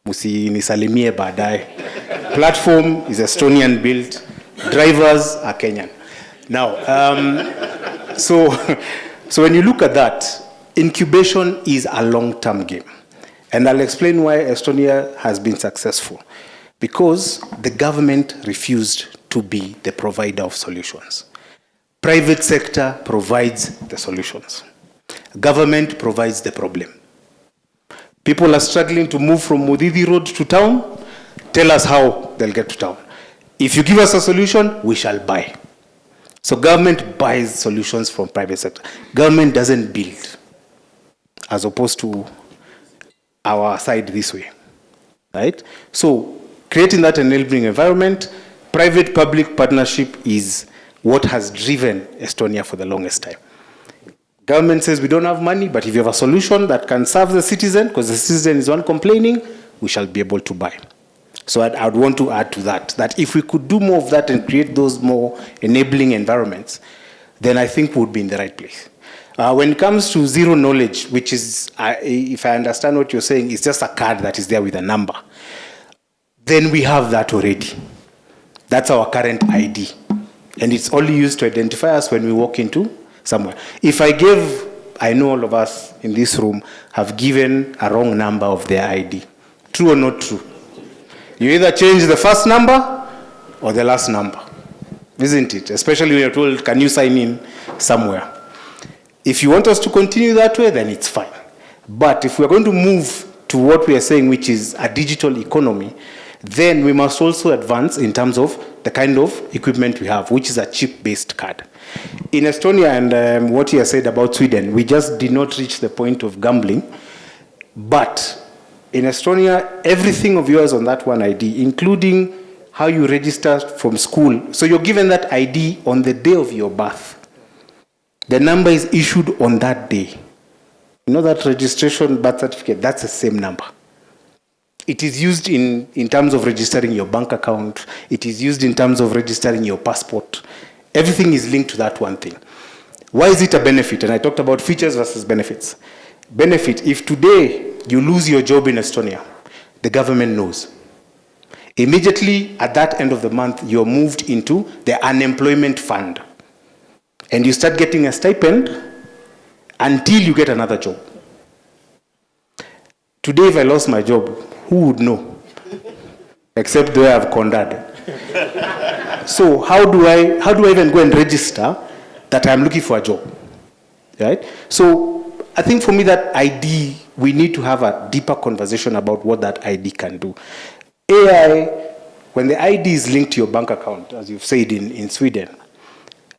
musinisalimie baadaye. Platform is Estonian built. Drivers are Kenyan. Now, so when you look at that, incubation is a long-term game. And I'll explain why Estonia has been successful. Because the government refused to be the provider of solutions. Private sector provides the solutions. Government provides the problem. People are struggling to move from Modidi Road to town. Tell us how they'll get to town. If you give us a solution, we shall buy. So government buys solutions from private sector. Government doesn't build, as opposed to our side this way, right? So creating that enabling environment, private-public partnership is what has driven Estonia for the longest time. Government says we don't have money, but if you have a solution that can serve the citizen, because the citizen is one complaining, we shall be able to buy. So I'd want to add to that if we could do more of that and create those more enabling environments, then I think we would be in the right place. When it comes to zero knowledge, which is, if I understand what you're saying, it's just a card that is there with a number. Then we have that already. That's our current ID. And it's only used to identify us when we walk into somewhere. I know all of us in this room have given a wrong number of their ID. True or not true? You either change the first number or the last number, isn't it? Especially when you're told, can you sign in somewhere? If you want us to continue that way, then it's fine. But if we're going to move to what we are saying, which is a digital economy, then we must also advance in terms of the kind of equipment we have, which is a chip-based card. In Estonia, and what you have said about Sweden, we just did not reach the point of gambling. But in Estonia, everything of yours on that one ID, including how you register from school. So you're given that ID on the day of your birth. The number is issued on that day. You know that registration birth certificate, that's the same number. It is used in terms of registering your bank account. It is used in terms of registering your passport. Everything is linked to that one thing. Why is it a benefit? And I talked about features versus benefits. Benefit, if today you lose your job in Estonia, the government knows. Immediately at that end of the month, you're moved into the unemployment fund. And you start getting a stipend until you get another job. Today, if I lost my job, who would know? except though I have condured. So how do I even go and register that I'm looking for a job, right? So I think for me that ID, we need to have a deeper conversation about what that ID can do. AI, when the ID is linked to your bank account, as you've said in Sweden,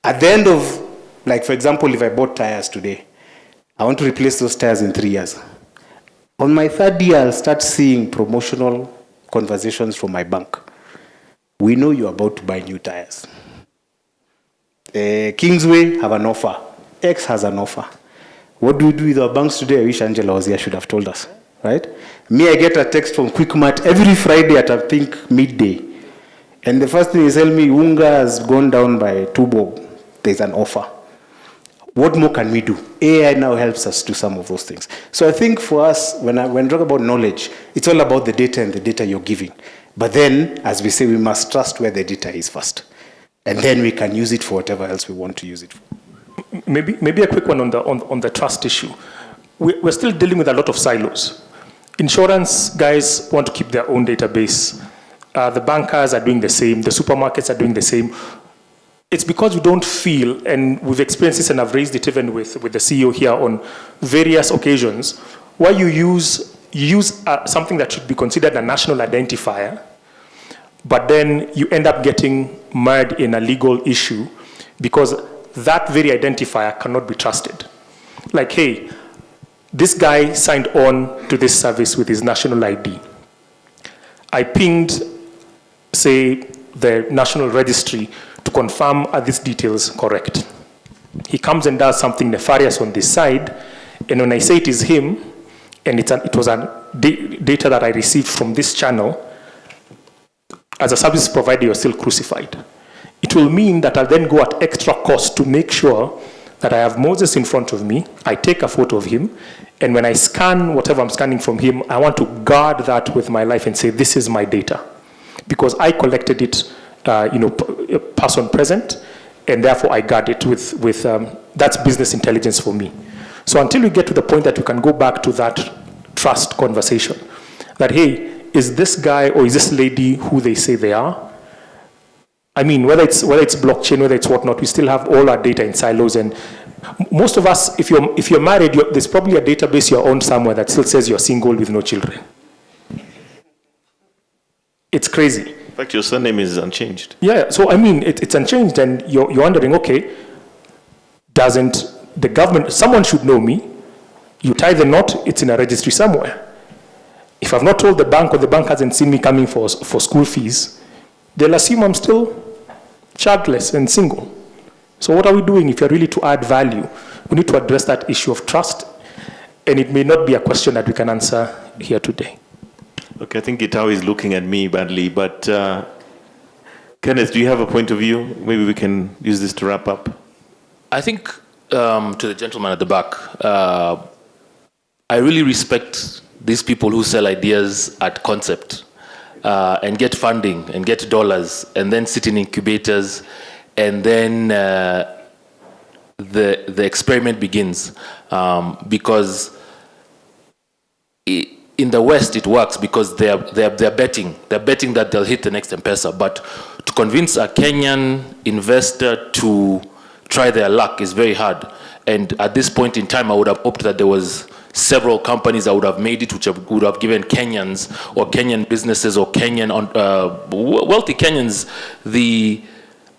at the end of, like for example, if I bought tires today, I want to replace those tires in 3 years. On my third year, I'll start seeing promotional conversations from my bank. We know you're about to buy new tires. Kingsway have an offer. X has an offer. What do we do with our banks today? I wish Angela was here, should have told us, right? Me, I get a text from QuickMart every Friday at, I think, midday. And the first thing is tell me, Unga has gone down by 2 bob. There's an offer. What more can we do? AI now helps us do some of those things. So I think for us, when I talk about knowledge, it's all about the data and the data you're giving. But then, as we say, we must trust where the data is first. And then we can use it for whatever else we want to use it for. Maybe a quick one on the trust issue. We're still dealing with a lot of silos. Insurance guys want to keep their own database. The bankers are doing the same. The supermarkets are doing the same. It's because we don't feel, and we've experienced this, and I've raised it even with the CEO here on various occasions, where you use something that should be considered a national identifier, but then you end up getting mired in a legal issue because that very identifier cannot be trusted. Like, hey, this guy signed on to this service with his national ID. I pinged, say, the National Registry to confirm are these details correct. He comes and does something nefarious on this side, and when I say it is him, and it was data that I received from this channel, as a service provider, you're still crucified. It will mean that I'll then go at extra cost to make sure that I have Moses in front of me, I take a photo of him, and when I scan whatever I'm scanning from him, I want to guard that with my life and say, this is my data. Because I collected it, person present, and therefore I guard it with that's business intelligence for me. So until we get to the point that we can go back to that trust conversation, that, hey, is this guy or is this lady who they say they are? I mean, whether it's blockchain, whether it's whatnot, we still have all our data in silos. And most of us, if you're married, there's probably a database you own somewhere that still says you're single with no children. It's crazy. In fact, your surname is unchanged. Yeah, so I mean, it's unchanged, and you're wondering, okay, doesn't the government, someone should know me. You tie the knot, it's in a registry somewhere. If I've not told the bank or the bank hasn't seen me coming for school fees, they'll assume I'm still childless and single. So what are we doing if you're really to add value? We need to address that issue of trust, and it may not be a question that we can answer here today. Okay, I think Gitao is looking at me badly, but Kenneth, do you have a point of view? Maybe we can use this to wrap up. I think, to the gentleman at the back, I really respect these people who sell ideas at concept and get funding and get dollars and then sit in incubators, and then the experiment begins. Because in the West, it works because they're betting. They're betting that they'll hit the next M-Pesa. But to convince a Kenyan investor to try their luck is very hard. And at this point in time, I would have hoped that there was several companies that would have made it, which would have given Kenyans or Kenyan businesses or Kenyan wealthy Kenyans the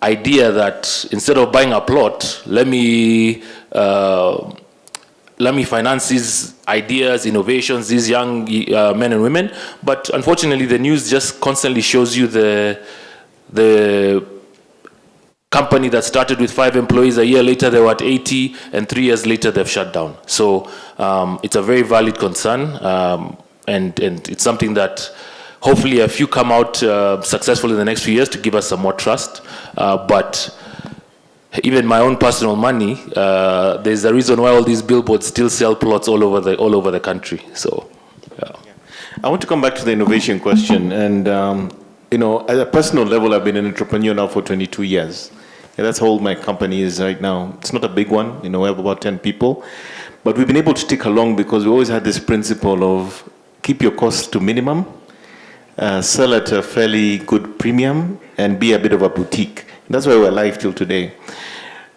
idea that instead of buying a plot, let me finance these ideas, innovations, these young men and women. But unfortunately, the news just constantly shows you the company that started with 5 employees, a year later they were at 80, and 3 years later they've shut down. So it's a very valid concern, and it's something that hopefully a few come out successful in the next few years to give us some more trust. But even my own personal money, there's a reason why all these billboards still sell plots all over the country. So, yeah. I want to come back to the innovation question. And, at a personal level, I've been an entrepreneur now for 22 years. And that's how old my company is right now. It's not a big one. We have about 10 people. But we've been able to tick along because we always had this principle of keep your costs to minimum sell at a fairly good premium, and be a bit of a boutique. That's why we're alive till today.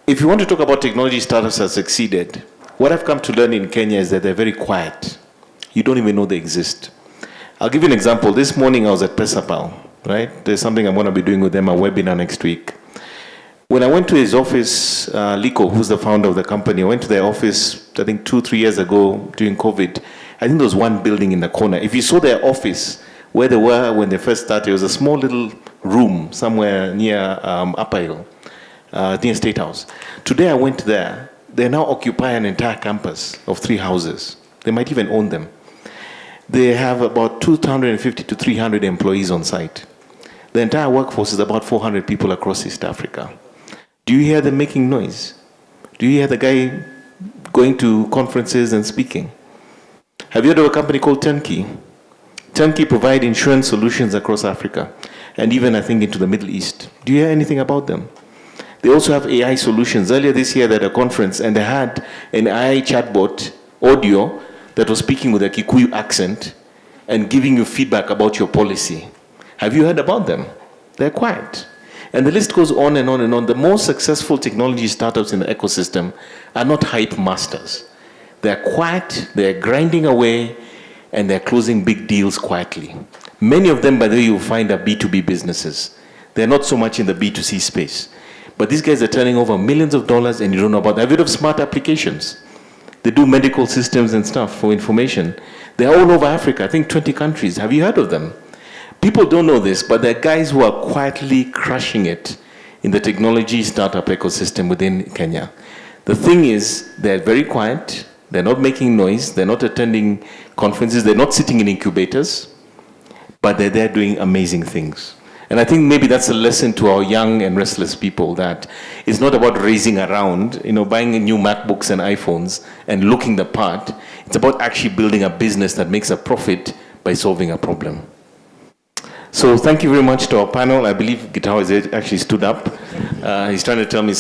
If you want to talk about technology startups that succeeded, what I've come to learn in Kenya is that they're very quiet. You don't even know they exist. I'll give you an example. This morning I was at Pesapal, right? There's something I'm going to be doing with them, a webinar next week. When I went to his office, Liko, who's the founder of the company, I went to their office, I think 2-3 years ago during COVID. I think there was one building in the corner. If you saw their office, where they were when they first started, it was a small little room somewhere near Upper Hill, near State House. Today I went there. They now occupy an entire campus of 3 houses. They might even own them. They have about 250 to 300 employees on site. The entire workforce is about 400 people across East Africa. Do you hear them making noise? Do you hear the guy going to conferences and speaking? Have you heard of a company called Turnkey? Turnkey provide insurance solutions across Africa, and even I think into the Middle East. Do you hear anything about them? They also have AI solutions. Earlier this year, they had a conference, and they had an AI chatbot audio that was speaking with a Kikuyu accent and giving you feedback about your policy. Have you heard about them? They're quiet. And the list goes on and on and on. The most successful technology startups in the ecosystem are not hype masters. They're quiet, they're grinding away, and they're closing big deals quietly. Many of them, by the way, you'll find are B2B businesses. They're not so much in the B2C space. But these guys are turning over millions of dollars, and you don't know about them. Have you heard of smart applications? They do medical systems and stuff for information. They're all over Africa, I think 20 countries. Have you heard of them? People don't know this, but they're guys who are quietly crushing it in the technology startup ecosystem within Kenya. The thing is, they're very quiet. They're not making noise. They're not attending conferences. They're not sitting in incubators, but they're there doing amazing things. And I think maybe that's a lesson to our young and restless people, that it's not about racing around, buying new MacBooks and iPhones and looking the part. It's about actually building a business that makes a profit by solving a problem. So thank you very much to our panel. I believe Gitao has actually stood up. He's trying to tell me